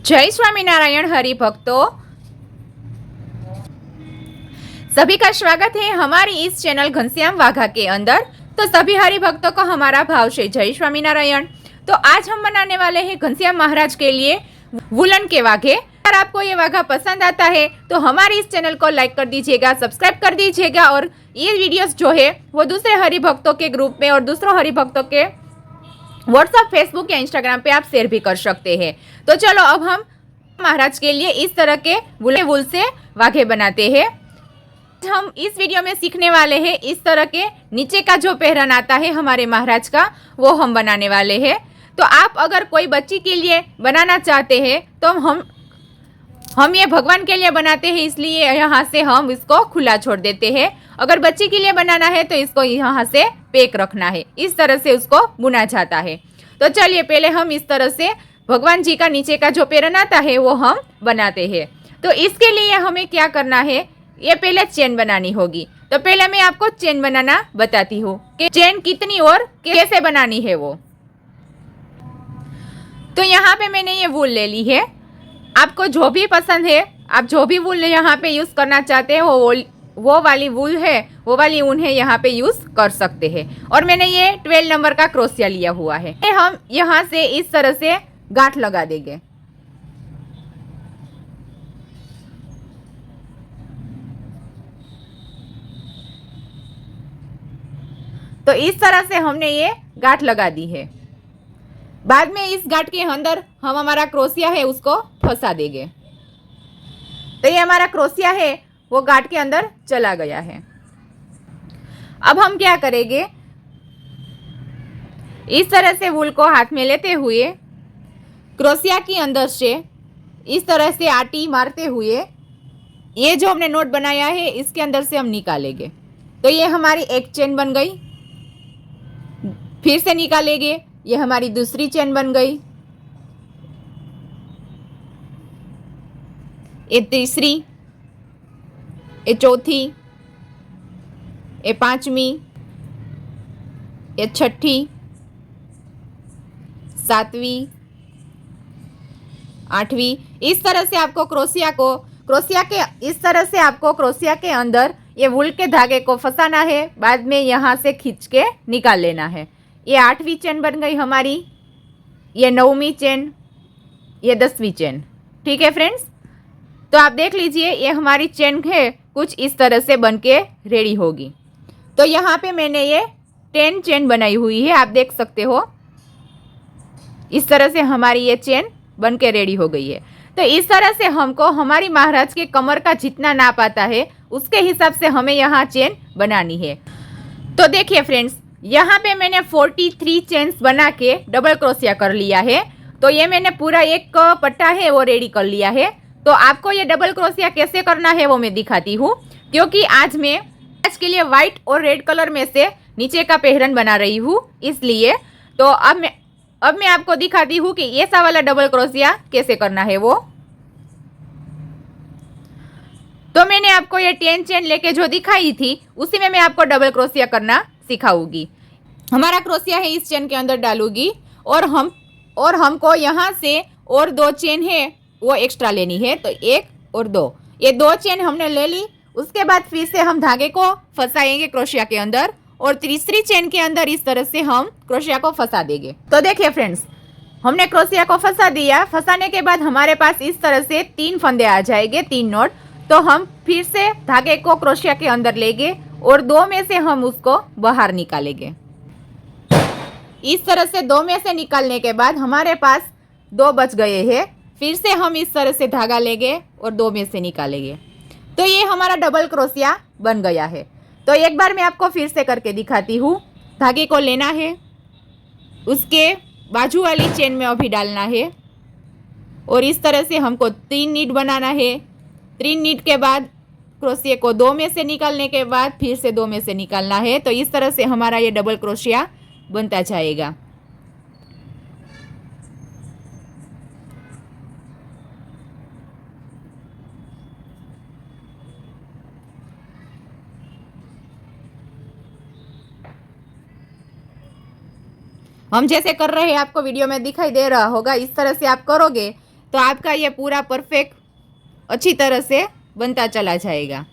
जय स्वामीनारायण हरिभक्तों, सभी का स्वागत है हमारी इस चैनल घनश्याम वाघा के अंदर। तो सभी हरिभक्तों को हमारा भाव से जय स्वामीनारायण। तो आज हम बनाने वाले हैं घनश्याम महाराज के लिए वुलन के वाघे। अगर आपको ये वाघा पसंद आता है तो हमारे इस चैनल को लाइक कर दीजिएगा, सब्सक्राइब कर दीजिएगा और ये वीडियोस जो है वो दूसरे हरिभक्तों के ग्रुप में और दूसरों हरिभक्तों के व्हाट्सएप, फेसबुक या इंस्टाग्राम पे आप शेयर भी कर सकते हैं। तो चलो अब हम महाराज के लिए इस तरह के वुल से वाघे बनाते हैं। हम इस वीडियो में सीखने वाले हैं इस तरह के नीचे का जो पहरन आता है हमारे महाराज का, वो हम बनाने वाले हैं। तो आप अगर कोई बच्ची के लिए बनाना चाहते हैं तो हम ये भगवान के लिए बनाते हैं, इसलिए यहाँ से हम इसको खुला छोड़ देते हैं। अगर बच्ची के लिए बनाना है तो इसको यहाँ से पैक रखना है, इस तरह से उसको बुना जाता है। तो चलिए पहले हम इस तरह से भगवान जी का नीचे का जो पैरन आता है वो हम बनाते हैं। तो इसके लिए हमें क्या करना है, ये पहले चेन बनानी होगी। तो पहले मैं आपको चेन बनाना बताती हूँ कि चेन कितनी और कैसे बनानी है वो। तो यहाँ पे मैंने ये वूल ले ली है। आपको जो भी पसंद है, आप जो भी वूल यहाँ पे यूज़ करना चाहते हैं वो वाली वूल है, वो वाली ऊन है, यहाँ पे यूज़ कर सकते हैं। और मैंने ये 12 नंबर का क्रोशिया लिया हुआ है। हम यहाँ से इस तरह से गांठ लगा देंगे। तो इस तरह से हमने ये गांठ लगा दी है। बाद में इस गांठ के अंदर हम हमारा क्रोशिया है उसको फंसा देंगे। तो ये हमारा क्रोशिया है वो गांठ के अंदर चला गया है। अब हम क्या करेंगे, इस तरह से वूल को हाथ में लेते हुए क्रोशिया के अंदर से इस तरह से आटी मारते हुए ये जो हमने नोट बनाया है इसके अंदर से हम निकालेंगे। तो ये हमारी एक चेन बन गई। फिर से निकालेंगे, ये हमारी दूसरी चेन बन गई, ये तीसरी, ये चौथी, ये पांचवी, ये छठी, सातवीं, आठवीं। इस तरह से आपको क्रोशिया के अंदर ये वूल के धागे को फंसाना है। बाद में यहाँ से खींच के निकाल लेना है। ये 8वीं चेन बन गई हमारी, ये 9वीं चेन, ये 10वीं चेन। ठीक है फ्रेंड्स, तो आप देख लीजिए ये हमारी चेन है कुछ इस तरह से बन के रेडी होगी। तो यहाँ पे मैंने ये 10 चेन बनाई हुई है, आप देख सकते हो। इस तरह से हमारी ये चेन बन के रेडी हो गई है। तो इस तरह से हमको हमारी महाराज के कमर का जितना नाप आता है उसके हिसाब से हमें यहाँ चेन बनानी है। तो देखिए फ्रेंड्स, यहाँ पे मैंने 43 चेन्स बना के डबल क्रोशिया कर लिया है। तो ये मैंने पूरा एक पट्टा है वो रेडी कर लिया है। तो आपको ये डबल क्रोशिया कैसे करना है वो मैं दिखाती हूँ, क्योंकि आज के लिए व्हाइट और रेड कलर में से नीचे का पहरन बना रही हूँ, इसलिए। तो अब मैं आपको दिखाती हूँ कि ये सा वाला डबल क्रोशिया कैसे करना है वो। तो मैंने आपको ये 10 चेन लेके जो दिखाई थी उसी में मैं आपको डबल क्रोशिया करना सिखाऊंगी। हमारा क्रोशिया है इस चेन के अंदर डालूंगी और हमको यहाँ से और 2 चेन है वो एक्स्ट्रा लेनी है। तो 1 और 2, ये 2 चेन हमने ले ली। उसके बाद फिर से हम धागे को फंसाएंगे क्रोशिया के अंदर और तीसरी चेन के अंदर इस तरह से हम क्रोशिया को फंसा देंगे। तो देखिए फ्रेंड्स, हमने क्रोशिया को फंसा दिया। फंसाने के बाद हमारे पास इस तरह से 3 फंदे आ जाएंगे, 3 नॉट। तो हम फिर से धागे को क्रोशिया के अंदर लेंगे और 2 में से हम उसको बाहर निकालेंगे। इस तरह से 2 में से निकालने के बाद हमारे पास 2 बच गए हैं। फिर से हम इस तरह से धागा लेंगे और 2 में से निकालेंगे। तो ये हमारा डबल क्रोशिया बन गया है। तो एक बार मैं आपको फिर से करके दिखाती हूँ। धागे को लेना है, उसके बाजू वाली चेन में अभी डालना है और इस तरह से हमको 3 नीट बनाना है। 3 नीट के बाद क्रोशिया को 2 में से निकालने के बाद फिर से 2 में से निकालना है। तो इस तरह से हमारा ये डबल क्रोशिया बनता जाएगा। हम जैसे कर रहे हैं आपको वीडियो में दिखाई दे रहा होगा, इस तरह से आप करोगे तो आपका ये पूरा परफेक्ट अच्छी तरह से बनता चला जाएगा।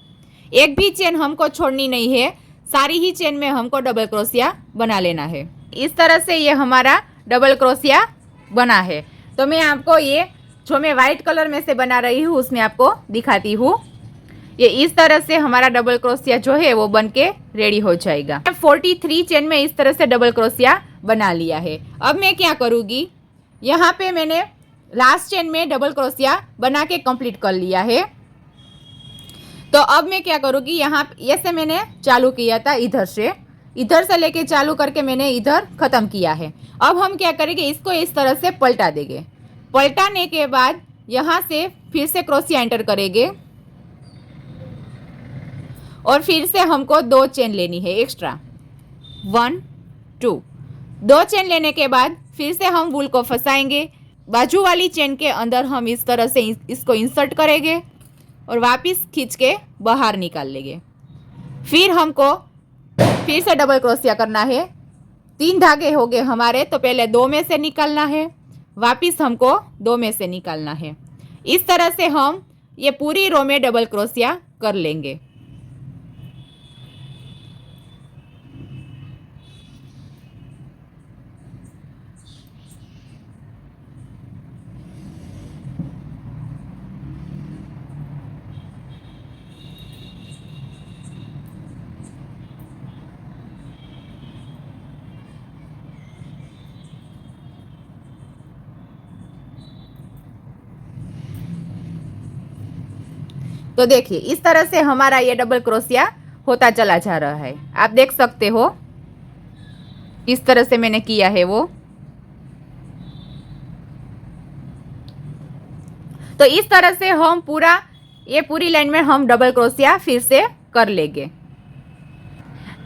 एक भी चेन हमको छोड़नी नहीं है, सारी ही चेन में हमको डबल क्रोशिया बना लेना है। इस तरह से ये हमारा डबल क्रोशिया बना है। तो मैं आपको ये जो मैं वाइट कलर में से बना रही हूँ उसमें आपको दिखाती हूँ। ये इस तरह से हमारा डबल क्रोशिया जो है वो बन के रेडी हो जाएगा। 43 चेन में इस तरह से डबल क्रोशिया बना लिया है। अब मैं क्या करूँगी, यहाँ पे मैंने लास्ट चेन में डबल क्रोशिया बना के कंप्लीट कर लिया है। तो अब मैं क्या करूँगी, यहाँ ये से मैंने चालू किया था, इधर से लेके चालू करके मैंने इधर ख़त्म किया है। अब हम क्या करेंगे, इसको इस तरह से पलटा देंगे। पलटाने के बाद यहाँ से फिर से क्रोशिया एंटर करेंगे और फिर से हमको 2 चेन लेनी है एक्स्ट्रा, 1 2। 2 चेन लेने के बाद फिर से हम वूल को फंसाएंगे। बाजू वाली चेन के अंदर हम इस तरह से इसको इंसर्ट करेंगे और वापस खींच के बाहर निकाल लेंगे। फिर हमको फिर से डबल क्रोशिया करना है। 3 धागे हो गए हमारे, तो पहले 2 में से निकालना है, वापस हमको 2 में से निकालना है। इस तरह से हम ये पूरी रो में डबल क्रोशिया कर लेंगे। तो देखिए इस तरह से हमारा ये डबल क्रोशिया होता चला जा रहा है। आप देख सकते हो इस तरह से मैंने किया है वो। तो इस तरह से हम ये पूरी लाइन में हम डबल क्रोशिया फिर से कर लेंगे।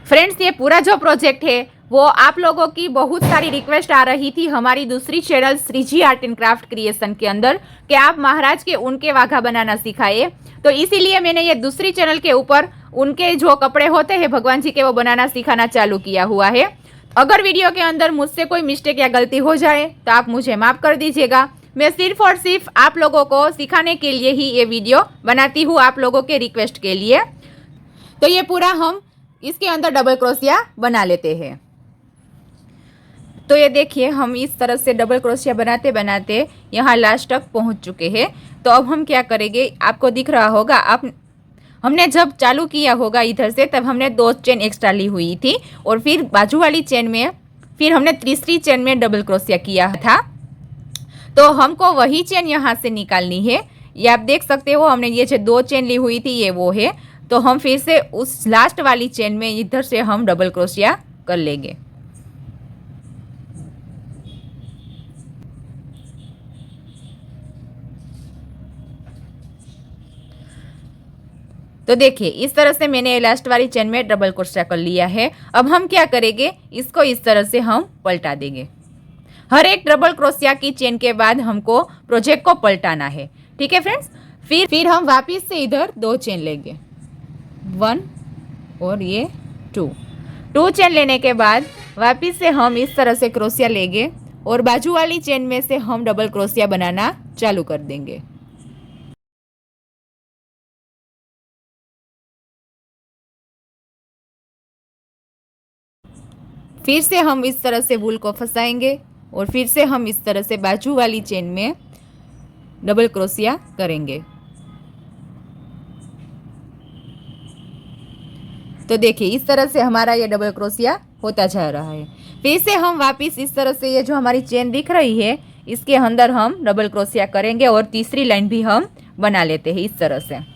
फ्रेंड्स, ये पूरा जो प्रोजेक्ट है वो आप लोगों की बहुत सारी रिक्वेस्ट आ रही थी हमारी दूसरी channel Shreeji art and craft creation के अंदर कि आप महाराज के उनके वाघा बनाना सिखाइए। तो इसीलिए मैंने ये दूसरी चैनल के ऊपर उनके जो कपड़े होते हैं भगवान जी के वो बनाना सिखाना चालू किया हुआ है। अगर वीडियो के अंदर मुझसे कोई मिस्टेक या गलती हो जाए तो आप मुझे माफ़ कर दीजिएगा। मैं सिर्फ और सिर्फ आप लोगों को सिखाने के लिए ही ये वीडियो बनाती हूँ, आप लोगों के रिक्वेस्ट के लिए। तो ये पूरा हम इसके अंदर डबल क्रोशिया बना लेते हैं। तो ये देखिए हम इस तरह से डबल क्रोशिया बनाते बनाते यहाँ लास्ट तक पहुँच चुके हैं। तो अब हम क्या करेंगे, आपको दिख रहा होगा, हमने जब चालू किया होगा इधर से तब हमने 2 चेन एक्स्ट्रा ली हुई थी और फिर बाजू वाली चेन में फिर हमने तीसरी चेन में डबल क्रोशिया किया था। तो हमको वही चेन यहाँ से निकालनी है। ये आप देख सकते हो हमने ये जो 2 चेन ली हुई थी ये वो है। तो हम फिर से उस लास्ट वाली चेन में इधर से हम डबल क्रोशिया कर लेंगे। तो देखिए इस तरह से मैंने लास्ट वाली चेन में डबल क्रोशिया कर लिया है। अब हम क्या करेंगे, इसको इस तरह से हम पलटा देंगे। हर एक डबल क्रोशिया की चेन के बाद हमको प्रोजेक्ट को पलटाना है। ठीक है फ्रेंड्स, फिर हम वापस से इधर 2 चेन लेंगे, 1 और ये 2 चेन लेने के बाद वापस से हम इस तरह से क्रोशिया लेंगे और बाजू वाली चेन में से हम डबल क्रोशिया बनाना चालू कर देंगे। फिर से हम इस तरह से वूल को फंसाएंगे और फिर से हम इस तरह से बाजू वाली चेन में डबल क्रोशिया करेंगे। तो देखिए इस तरह से हमारा ये डबल क्रोशिया होता जा रहा है। फिर से हम वापस इस तरह से ये जो हमारी चेन दिख रही है इसके अंदर हम डबल क्रोशिया करेंगे और तीसरी लाइन भी हम बना लेते हैं इस तरह से।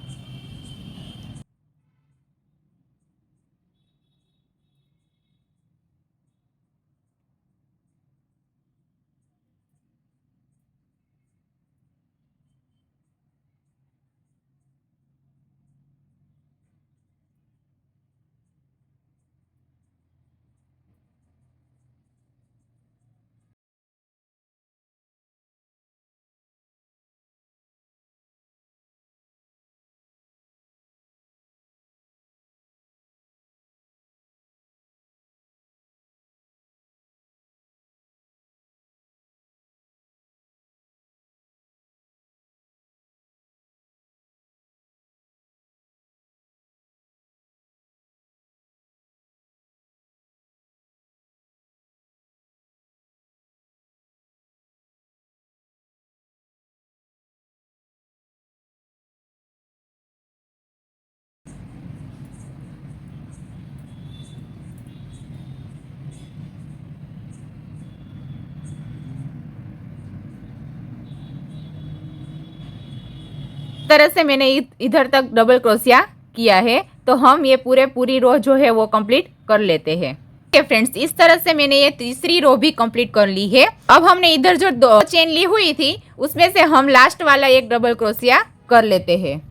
इस तरह से मैंने इधर तक डबल क्रोशिया किया है। तो हम ये पूरी रो जो है वो कंप्लीट कर लेते हैं। फ्रेंड्स, इस तरह से मैंने ये तीसरी रो भी कंप्लीट कर ली है। अब हमने इधर जो 2 चेन ली हुई थी उसमें से हम लास्ट वाला एक डबल क्रोशिया कर लेते हैं।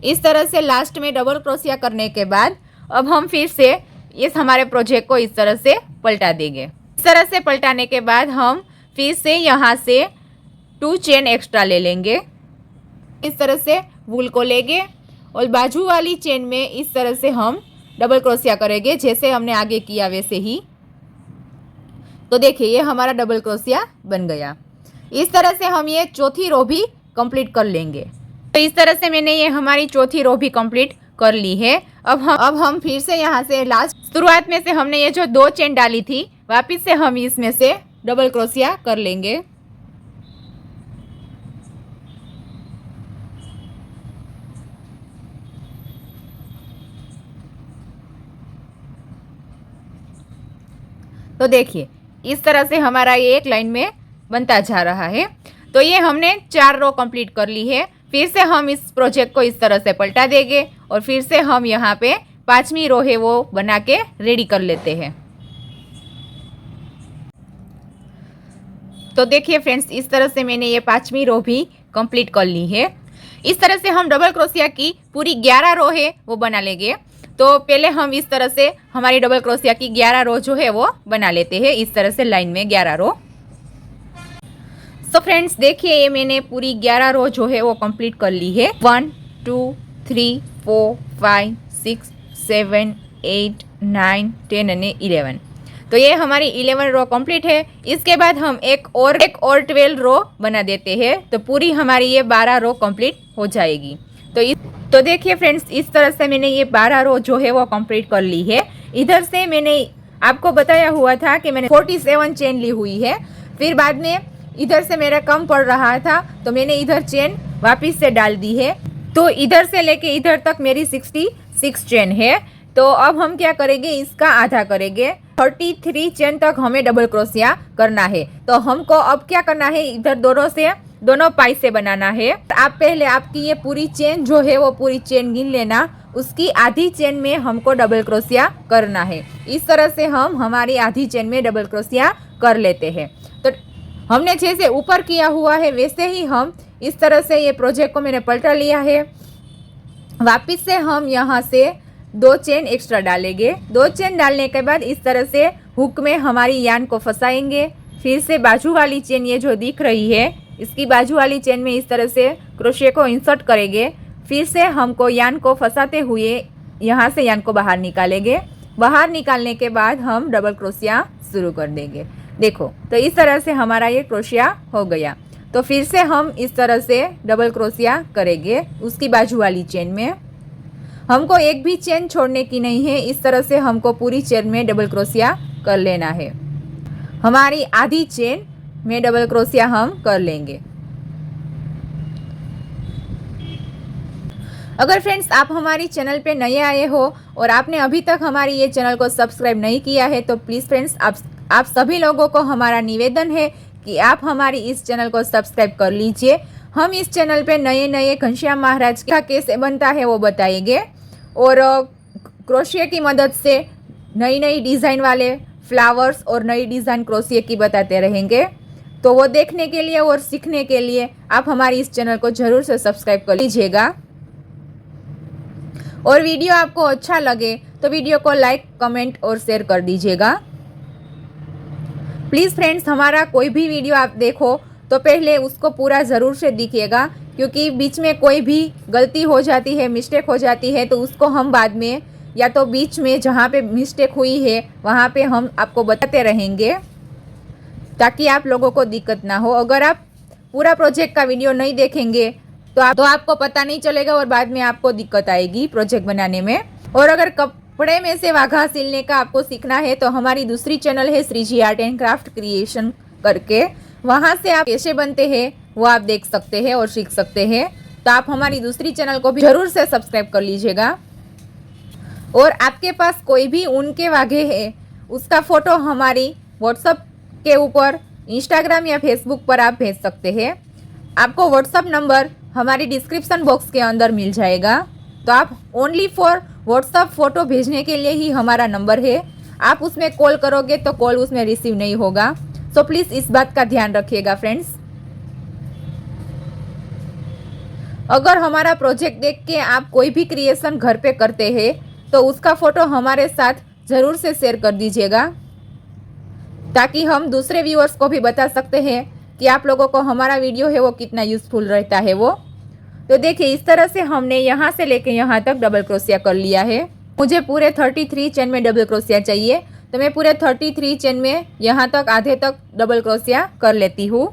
इस तरह से लास्ट में डबल क्रोशिया करने के बाद अब हम फिर से इस हमारे प्रोजेक्ट को इस तरह से पलटा देंगे। इस तरह से पलटाने के बाद हम फिर से यहाँ से 2 चेन एक्स्ट्रा ले लेंगे। इस तरह से वूल को लेंगे और बाजू वाली चेन में इस तरह से हम डबल क्रोशिया करेंगे, जैसे हमने आगे किया वैसे ही। तो देखिए ये हमारा डबल क्रोशिया बन गया। इस तरह से हम ये चौथी रो भी कंप्लीट कर लेंगे। तो इस तरह से मैंने ये हमारी चौथी रो भी कंप्लीट कर ली है। अब हम फिर से यहाँ से लास्ट शुरुआत में से हमने ये जो 2 चेन डाली थी वापस से हम इसमें से डबल क्रोशिया कर लेंगे। तो देखिए इस तरह से हमारा ये एक लाइन में बनता जा रहा है। तो ये हमने 4 रो कंप्लीट कर ली है। फिर से हम इस प्रोजेक्ट को इस तरह से पलटा देंगे और फिर से हम यहाँ पे 5वीं रो है वो बना के रेडी कर लेते हैं। तो देखिए फ्रेंड्स, इस तरह से मैंने ये 5वीं रो भी कंप्लीट कर ली है। इस तरह से हम डबल क्रोशिया की पूरी 11 रो है वो बना लेंगे। तो पहले हम इस तरह से हमारी डबल क्रोशिया की 11 रो जो है वो बना लेते हैं। इस तरह से लाइन में 11 रो। तो फ्रेंड्स देखिए ये मैंने पूरी 11 रो जो है वो कंप्लीट कर ली है। 1 2 3 4 5 6 7 8 9 10 અને 11। तो ये हमारी 11 रो कंप्लीट है। इसके बाद हम एक और 12 रो बना देते हैं। तो पूरी हमारी ये 12 रो कंप्लीट हो जाएगी। तो देखिए फ्रेंड्स, इस तरह से मैंने ये 12 रो जो है वो कंप्लीट कर ली है। इधर से मैंने आपको बताया हुआ था कि मैंने 47 चेन ली हुई है। फिर बाद में इधर से मेरा कम पड़ रहा था तो मैंने इधर चेन वापस से डाल दी है। तो इधर से लेके इधर तक मेरी 66 चेन है। तो अब हम क्या करेंगे, इसका आधा करेंगे। 33 चेन तक हमें डबल क्रोशिया करना है। तो हमको अब क्या करना है, इधर दोनों पाई से बनाना है। आप पहले आपकी ये पूरी चेन जो है वो पूरी चेन गिन लेना, उसकी आधी चेन में हमको डबल क्रोशिया करना है। इस तरह से हम हमारी आधी चेन में डबल क्रोशिया कर लेते हैं। तो हमने जैसे ऊपर किया हुआ है वैसे ही हम इस तरह से ये प्रोजेक्ट को मैंने पलटा लिया है। वापस से हम यहाँ से 2 चेन एक्स्ट्रा डालेंगे। 2 चेन डालने के बाद इस तरह से हुक में हमारी यान को फंसाएंगे। फिर से बाजू वाली चेन ये जो दिख रही है इसकी बाजू वाली चेन में इस तरह से क्रोशे को इंसर्ट करेंगे। फिर से हमको यान को फंसाते हुए यहाँ से यान को बाहर निकालेंगे। बाहर निकालने के बाद हम डबल क्रोशिया शुरू कर देंगे। देखो तो इस तरह से हमारा ये क्रोशिया हो गया। तो फिर से हम इस तरह से डबल क्रोशिया करेंगे। उसकी बाजू वाली चेन में हमको एक भी चेन छोड़ने की नहीं है। इस तरह से हमको पूरी चेन में डबल क्रोशिया कर लेना है। हमारी आधी चेन में डबल क्रोशिया हम कर लेंगे। अगर फ्रेंड्स आप हमारी चैनल पे नए आए हो और आपने अभी तक हमारी ये चैनल को सब्सक्राइब नहीं किया है तो प्लीज़ फ्रेंड्स आप सभी लोगों को हमारा निवेदन है कि आप हमारी इस चैनल को सब्सक्राइब कर लीजिए। हम इस चैनल पे नए घनश्याम महाराज का कैसे बनता है वो बताएंगे और क्रोशिया की मदद से नई डिज़ाइन वाले फ्लावर्स और नई डिज़ाइन क्रोशिया की बताते रहेंगे। तो वो देखने के लिए और सीखने के लिए आप हमारी इस चैनल को ज़रूर से सब्सक्राइब कर लीजिएगा। और वीडियो आपको अच्छा लगे तो वीडियो को लाइक, कमेंट और शेयर कर दीजिएगा। प्लीज़ फ्रेंड्स हमारा कोई भी वीडियो आप देखो तो पहले उसको पूरा ज़रूर से देखिएगा, क्योंकि बीच में कोई भी गलती हो जाती है, मिस्टेक हो जाती है तो उसको हम बाद में या तो बीच में जहाँ पे मिस्टेक हुई है वहाँ पे हम आपको बताते रहेंगे ताकि आप लोगों को दिक्कत ना हो। अगर आप पूरा प्रोजेक्ट का वीडियो नहीं देखेंगे तो आपको पता नहीं चलेगा और बाद में आपको दिक्कत आएगी प्रोजेक्ट बनाने में। और अगर कपड़े में से वाघा सिलने का आपको सीखना है तो हमारी दूसरी चैनल है Shreeji art and craft creation करके, वहाँ से आप कैसे बनते हैं वो आप देख सकते हैं और सीख सकते हैं। तो आप हमारी दूसरी चैनल को भी ज़रूर से सब्सक्राइब कर लीजिएगा। और आपके पास कोई भी ऊन के वाघे है उसका फ़ोटो हमारी व्हाट्सएप के ऊपर इंस्टाग्राम या फेसबुक पर आप भेज सकते हैं। आपको व्हाट्सअप नंबर हमारी डिस्क्रिप्शन बॉक्स के अंदर मिल जाएगा। तो आप ओनली फॉर व्हाट्सअप फ़ोटो भेजने के लिए ही हमारा नंबर है। आप उसमें कॉल करोगे तो कॉल उसमें रिसीव नहीं होगा। सो प्लीज़ इस बात का ध्यान रखिएगा फ्रेंड्स। अगर हमारा प्रोजेक्ट देख के आप कोई भी क्रिएशन घर पे करते हैं तो उसका फ़ोटो हमारे साथ ज़रूर से शेयर कर दीजिएगा, ताकि हम दूसरे व्यूअर्स को भी बता सकते हैं कि आप लोगों को हमारा वीडियो है वो कितना यूज़फुल रहता है वो। तो देखिए इस तरह से हमने यहाँ से लेके यहाँ तक डबल क्रोशिया कर लिया है। मुझे पूरे 33 चेन में डबल क्रोशिया चाहिए, तो मैं पूरे 33 चेन में यहाँ तक आधे तक डबल क्रोशिया कर लेती हूँ।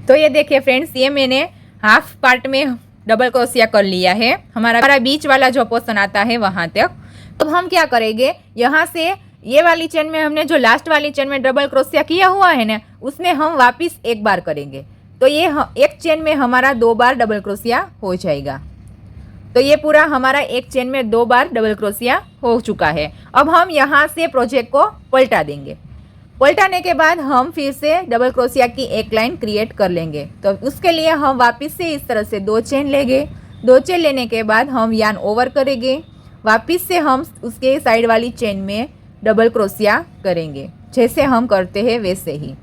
तो ये देखिए फ्रेंड्स, ये मैंने हाफ पार्ट में डबल क्रोशिया कर लिया है, हमारा बीच वाला जो पोर्शन आता है वहाँ तक। तो हम क्या करेंगे, यहाँ से ये वाली चेन में हमने जो लास्ट वाली चेन में डबल क्रोशिया किया हुआ है ना, उसमें हम वापस एक बार करेंगे। तो ये एक चेन में हमारा 2 बार डबल क्रोशिया हो जाएगा। तो ये पूरा हमारा एक चेन में 2 बार डबल क्रोशिया हो चुका है। अब हम यहाँ से प्रोजेक्ट को पलटा देंगे। पलटाने के बाद हम फिर से डबल क्रोशिया की एक लाइन क्रिएट कर लेंगे। तो उसके लिए हम वापस से इस तरह से 2 चेन लेंगे। 2 चेन लेने के बाद हम यार्न ओवर करेंगे, वापस से हम उसके साइड वाली चेन में डबल क्रोशिया करेंगे, जैसे हम करते हैं वैसे ही।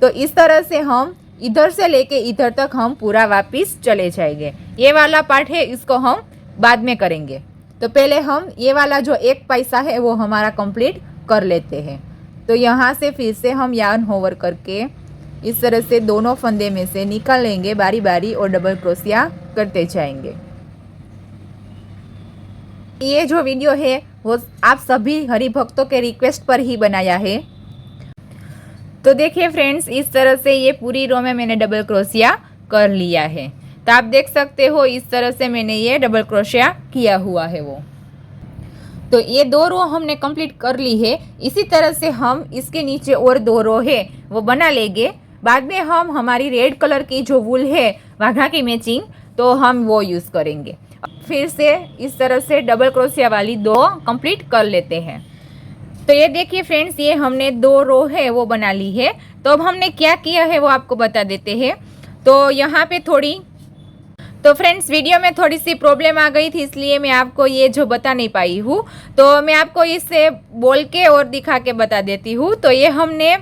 तो इस तरह से हम इधर से लेके इधर तक हम पूरा वापस चले जाएंगे। ये वाला पार्ट है इसको हम बाद में करेंगे। तो पहले हम ये वाला जो एक पैसा है वो हमारा कंप्लीट कर लेते हैं। तो यहाँ से फिर से हम यार्न ओवर करके इस तरह से दोनों फंदे में से निकाल लेंगे बारी बारी और डबल क्रोशिया करते जाएंगे। ये जो वीडियो है वो आप सभी हरि भक्तों के रिक्वेस्ट पर ही बनाया है। तो देखिए फ्रेंड्स, इस तरह से ये पूरी रो में मैंने डबल क्रोशिया कर लिया है। तो आप देख सकते हो इस तरह से मैंने ये डबल क्रोशिया किया हुआ है वो। तो ये 2 रो हमने कंप्लीट कर ली है। इसी तरह से हम इसके नीचे और 2 रो है वो बना लेंगे। बाद में हम हमारी रेड कलर की जो वूल है वाघा की मैचिंग, तो हम वो यूज़ करेंगे। फिर से इस तरह से डबल क्रोशिया वाली 2 कंप्लीट कर लेते हैं। तो ये देखिए फ्रेंड्स, ये हमने 2 रो है वो बना ली है। तो अब हमने क्या किया है वो आपको बता देते हैं। तो यहाँ पे तो फ्रेंड्स वीडियो में थोड़ी सी प्रॉब्लम आ गई थी, इसलिए मैं आपको ये जो बता नहीं पाई हूँ। तो मैं आपको इससे बोल के और दिखा के बता देती हूँ। तो ये हमने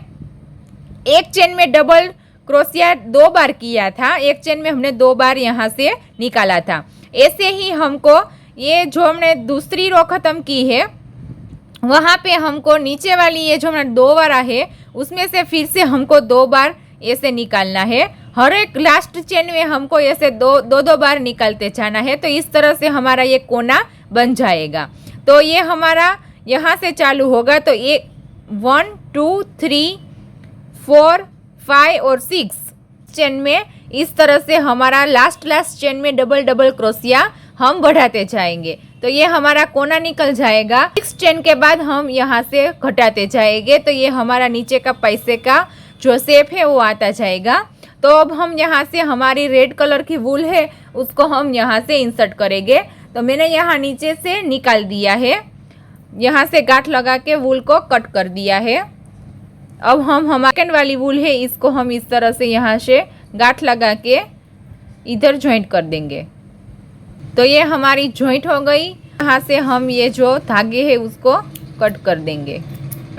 एक चेन में डबल क्रोशिया 2 बार किया था, एक चेन में हमने 2 बार यहाँ से निकाला था। ऐसे ही हमको ये जो हमने दूसरी रो ख़त्म की है वहाँ पे हमको नीचे वाली ये जो हमने 2 बार है उसमें से फिर से हमको 2 बार ऐसे निकालना है। हर एक लास्ट चेन में हमको ऐसे दो बार निकालते जाना है। तो इस तरह से हमारा ये कोना बन जाएगा। तो ये हमारा यहाँ से चालू होगा। तो ये 1 2 3 4 5 और 6 चेन में इस तरह से हमारा लास्ट चेन में डबल क्रोशिया हम बढ़ाते जाएंगे। तो ये हमारा कोना निकल जाएगा। 6 चेन के बाद हम यहाँ से घटाते जाएंगे। तो ये हमारा नीचे का पैसे का जो शेप है वो आता जाएगा। तो अब हम यहाँ से हमारी रेड कलर की वूल है उसको हम यहाँ से इंसर्ट करेंगे। तो मैंने यहाँ नीचे से निकाल दिया है, यहाँ से गांठ लगा के वूल को कट कर दिया है। अब हम हमारी सेकंड वाली वूल है इसको हम इस तरह से यहाँ से गांठ लगा के इधर जॉइंट कर देंगे। तो ये हमारी जॉइंट हो गई। यहाँ से हम ये जो धागे है उसको कट कर देंगे।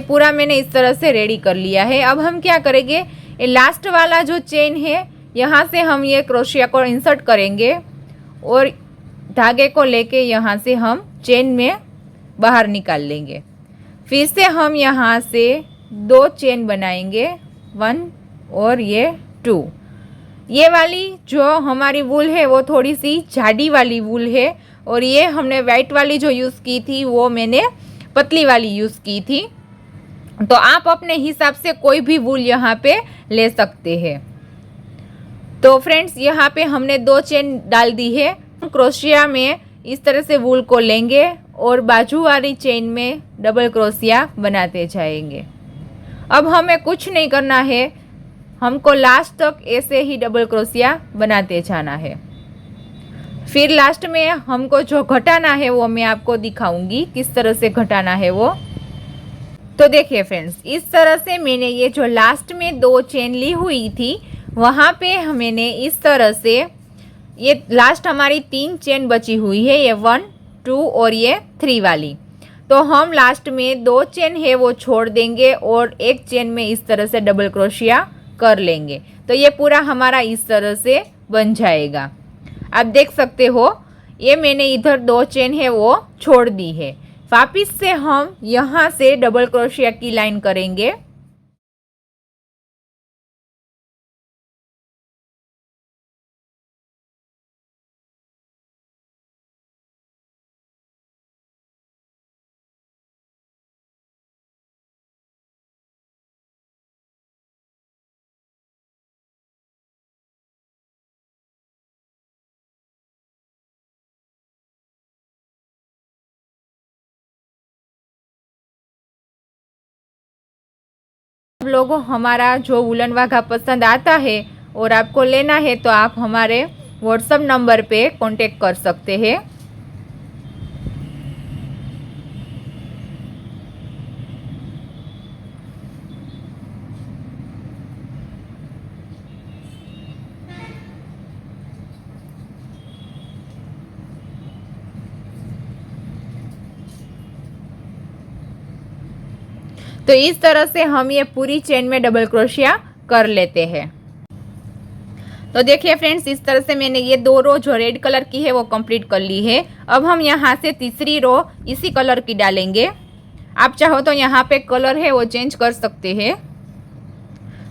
पूरा मैंने इस तरह से रेडी कर लिया है। अब हम क्या करेंगे, ये लास्ट वाला जो चेन है यहाँ से हम ये क्रोशिया को इंसर्ट करेंगे और धागे को लेके यहाँ से हम चेन में बाहर निकाल लेंगे। फिर से हम यहाँ से 2 चेन बनाएंगे, 1 और ये 2। ये वाली जो हमारी वूल है वो थोड़ी सी जाडी वाली वूल है और ये हमने वाइट वाली जो यूज़ की थी वो मैंने पतली वाली यूज़ की थी। तो आप अपने हिसाब से कोई भी वूल यहाँ पे ले सकते हैं। तो फ्रेंड्स यहाँ पे हमने 2 चेन डाल दी है। क्रोशिया में इस तरह से वूल को लेंगे और बाजू वाली चेन में डबल क्रोशिया बनाते जाएंगे। अब हमें कुछ नहीं करना है, हमको लास्ट तक ऐसे ही डबल क्रोशिया बनाते जाना है। फिर लास्ट में हमको जो घटाना है वो मैं आपको दिखाऊंगी किस तरह से घटाना है वो। तो देखिए फ्रेंड्स, इस तरह से मैंने ये जो लास्ट में 2 चेन ली हुई थी वहाँ पे मैंने इस तरह से, ये लास्ट हमारी 3 चेन बची हुई है, ये 1, 2 और ये 3 वाली। तो हम लास्ट में 2 चेन है वो छोड़ देंगे और एक चेन में इस तरह से डबल क्रोशिया कर लेंगे। तो ये पूरा हमारा इस तरह से बन जाएगा। आप देख सकते हो ये मैंने इधर 2 चेन है वो छोड़ दी है। वापिस से हम यहाँ से डबल क्रोशिया की लाइन करेंगे। आप लोगों हमारा जो वुलन वाघा पसंद आता है और आपको लेना है तो आप हमारे व्हाट्सएप नंबर पे कांटेक्ट कर सकते हैं। तो इस तरह से हम ये पूरी चेन में डबल क्रोशिया कर लेते हैं। तो देखिए फ्रेंड्स, इस तरह से मैंने ये 2 रो जो रेड कलर की है वो कंप्लीट कर ली है। अब हम यहाँ से तीसरी रो इसी कलर की डालेंगे। आप चाहो तो यहाँ पे कलर है वो चेंज कर सकते हैं।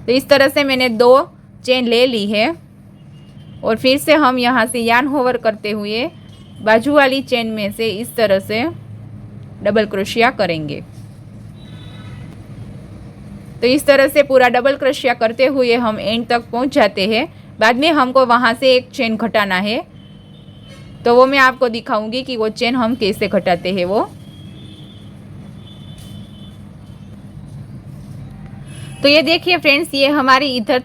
तो इस तरह से मैंने 2 चेन ले ली है और फिर से हम यहाँ से यार्न होवर करते हुए बाजू वाली चेन में से इस तरह से डबल क्रोशिया करेंगे। तो इस तरह से पूरा डबल क्रोशिया करते हुए हम एंड तक पहुंच जाते हैं। बाद में हमको वहाँ से एक चेन घटाना है, तो वो मैं आपको दिखाऊंगी कि वो चेन हम कैसे घटाते हैं वो। तो ये देखिए फ्रेंड्स, ये हमारी इधर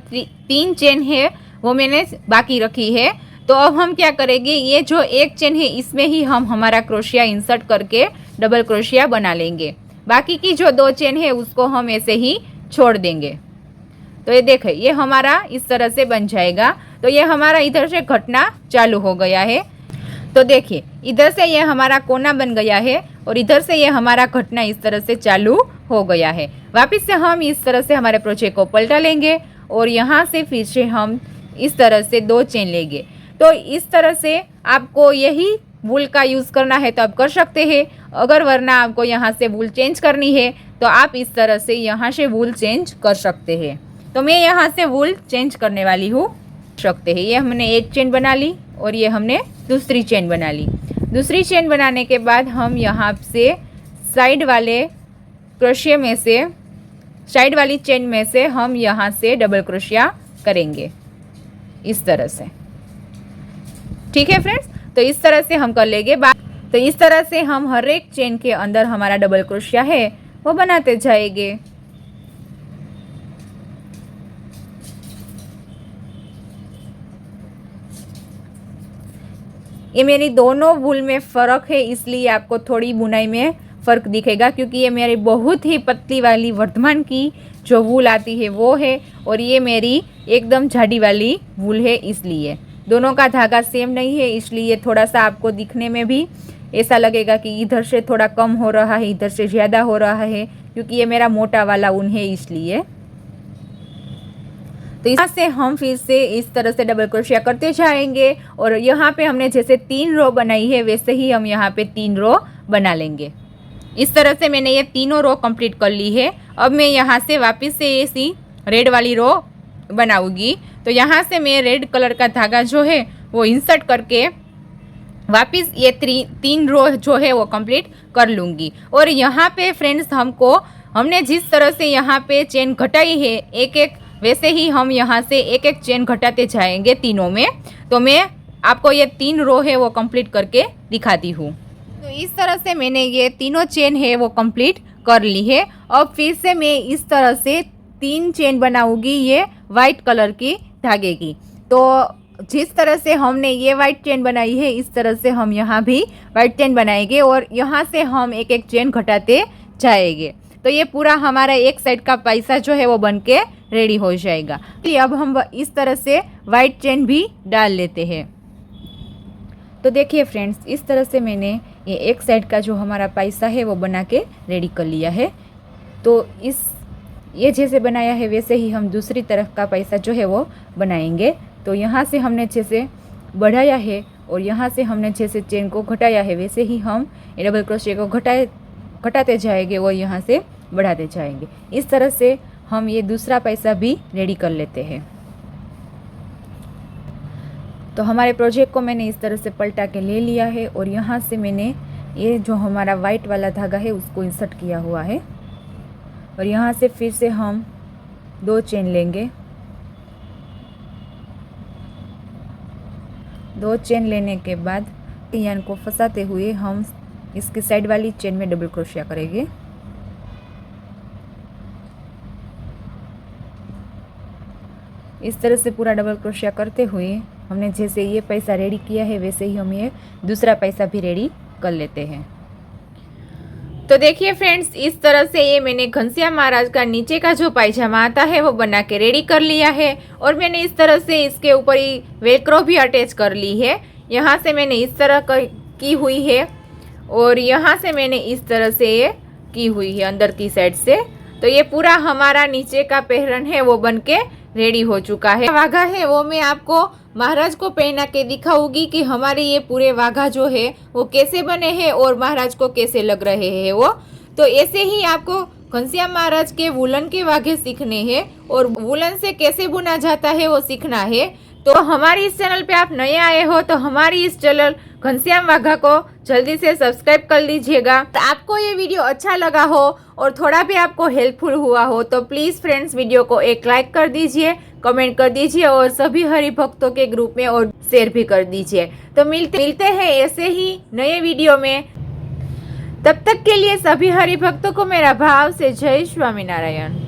3 चेन है वो मैंने बाकी रखी है। तो अब हम क्या करेंगे, ये जो एक चेन है इसमें ही हम हमारा क्रोशिया इंसर्ट करके डबल क्रोशिया बना लेंगे। बाकी की जो 2 चेन है उसको हम ऐसे ही छोड़ देंगे। तो ये देखें, ये हमारा इस तरह से बन जाएगा। तो ये हमारा इधर से घटना चालू हो गया है। तो देखिए, इधर से ये हमारा कोना बन गया है और इधर से ये हमारा घटना इस तरह से चालू हो गया है। वापस से हम इस तरह से हमारे प्रोजेक्ट को पलटा लेंगे और यहाँ से फिर से हम इस तरह से 2 चेन लेंगे। तो इस तरह से आपको यही वूल का यूज़ करना है तो आप कर सकते हैं। अगर वरना आपको यहाँ से वूल चेंज करनी है तो आप इस तरह से यहाँ से वूल चेंज कर सकते हैं। तो मैं यहाँ से वूल चेंज करने वाली हूँ। सकते हैं, ये हमने एक चेन बना ली और ये हमने दूसरी चेन बना ली। दूसरी चेन बनाने के बाद हम यहाँ से साइड वाले क्रोशिया में से, साइड वाली चेन में से हम यहाँ से डबल क्रोशिया करेंगे इस तरह से। ठीक है फ्रेंड्स, तो इस तरह से हम कर लेंगे। तो इस तरह से हम हर एक चेन के अंदर हमारा डबल क्रोशिया है वो बनाते जाएंगे। ये मेरी दोनों वूल में फ़र्क है, इसलिए आपको थोड़ी बुनाई में फ़र्क दिखेगा, क्योंकि ये मेरी बहुत ही पतली वाली वर्धमान की जो वूल आती है वो है और ये मेरी एकदम झाड़ी वाली वूल है। इसलिए दोनों का धागा सेम नहीं है, इसलिए थोड़ा सा आपको दिखने में भी ऐसा लगेगा कि इधर से थोड़ा कम हो रहा है, इधर से ज़्यादा हो रहा है, क्योंकि ये मेरा मोटा वाला ऊन है इसलिए। तो यहाँ से हम फिर से इस तरह से डबल क्रोशिया करते जाएंगे और यहाँ पे हमने जैसे 3 रो बनाई है वैसे ही हम यहाँ पे 3 रो बना लेंगे। इस तरह से मैंने ये तीनों रो कंप्लीट कर ली है। अब मैं यहाँ से वापस से ऐसी रेड वाली रो बनाऊंगी। तो यहाँ से मैं रेड कलर का धागा जो है वो इंसर्ट करके वापस ये 3 रो जो है वो कंप्लीट कर लूँगी। और यहाँ पे फ्रेंड्स हमने जिस तरह से यहाँ पे चेन घटाई है एक एक, वैसे ही हम यहाँ से एक एक चेन घटाते जाएंगे तीनों में। तो मैं आपको ये 3 रो है वो कंप्लीट करके दिखाती हूँ। तो इस तरह से मैंने ये तीनों चेन है वो कंप्लीट कर ली है। अब फिर से मैं इस तरह से 3 चेन बनाऊंगी ये वाइट कलर की धागे की। तो जिस तरह से हमने ये वाइट चेन बनाई है इस तरह से हम यहाँ भी वाइट चेन बनाएंगे और यहाँ से हम एक एक चेन घटाते जाएंगे। तो ये पूरा हमारा एक साइड का पैसा जो है वो बन के रेडी हो जाएगा। अब हम इस तरह से वाइट चेन भी डाल लेते हैं। तो देखिए फ्रेंड्स, इस तरह से मैंने ये एक साइड का जो हमारा पैसा है वो बना के रेडी कर लिया है। तो ये जैसे बनाया है वैसे ही हम दूसरी तरफ का पैसा जो है वो बनाएंगे। तो यहाँ से हमने जैसे बढ़ाया है और यहाँ से हमने जैसे चेन को घटाया है वैसे ही हम ये डबल क्रोशिया को घटाते जाएंगे और यहाँ से बढ़ाते जाएंगे। इस तरह से हम ये दूसरा पैसा भी रेडी कर लेते हैं। तो हमारे प्रोजेक्ट को मैंने इस तरह से पलटा के ले लिया है और यहाँ से मैंने ये जो हमारा वाइट वाला धागा है उसको इंसर्ट किया हुआ है और यहाँ से फिर से हम 2 चेन लेंगे। 2 चेन लेने के बाद यान को फंसाते हुए हम इसकी साइड वाली चेन में डबल क्रोशिया करेंगे। इस तरह से पूरा डबल क्रोशिया करते हुए हमने जैसे ये पैसा रेडी किया है वैसे ही हम ये दूसरा पैसा भी रेडी कर लेते हैं। तो देखिए फ्रेंड्स, इस तरह से ये मैंने घनश्याम महाराज का नीचे का जो पायजामा आता है वो बना के रेडी कर लिया है और मैंने इस तरह से इसके ऊपर ही वेलक्रो भी अटैच कर ली है। यहाँ से मैंने इस तरह की हुई है और यहाँ से मैंने इस तरह से ये की हुई है अंदर की साइड से। तो ये पूरा हमारा नीचे का पहरन है वो बन के रेडी हो चुका है। वाघा है वो मैं आपको महाराज को पहना के दिखाऊंगी कि हमारे ये पूरे वाघा जो है वो कैसे बने हैं और महाराज को कैसे लग रहे हैं वो। तो ऐसे ही आपको घनश्याम महाराज के वुलन के वाघे सीखने हैं और वुलन से कैसे बुना जाता है वो सीखना है। तो हमारी इस चैनल पे आप नए आए हो तो हमारी इस चैनल घनश्याम वाघा को जल्दी से सब्सक्राइब कर लीजिएगा। तो आपको ये वीडियो अच्छा लगा हो और थोड़ा भी आपको हेल्पफुल हुआ हो तो प्लीज़ फ्रेंड्स वीडियो को एक लाइक कर दीजिए, कमेंट कर दीजिए और सभी हरि भक्तों के ग्रुप में और शेयर भी कर दीजिए। तो मिलते हैं ऐसे ही नए वीडियो में। तब तक के लिए सभी हरि भक्तों को मेरा भाव से जय स्वामीनारायण।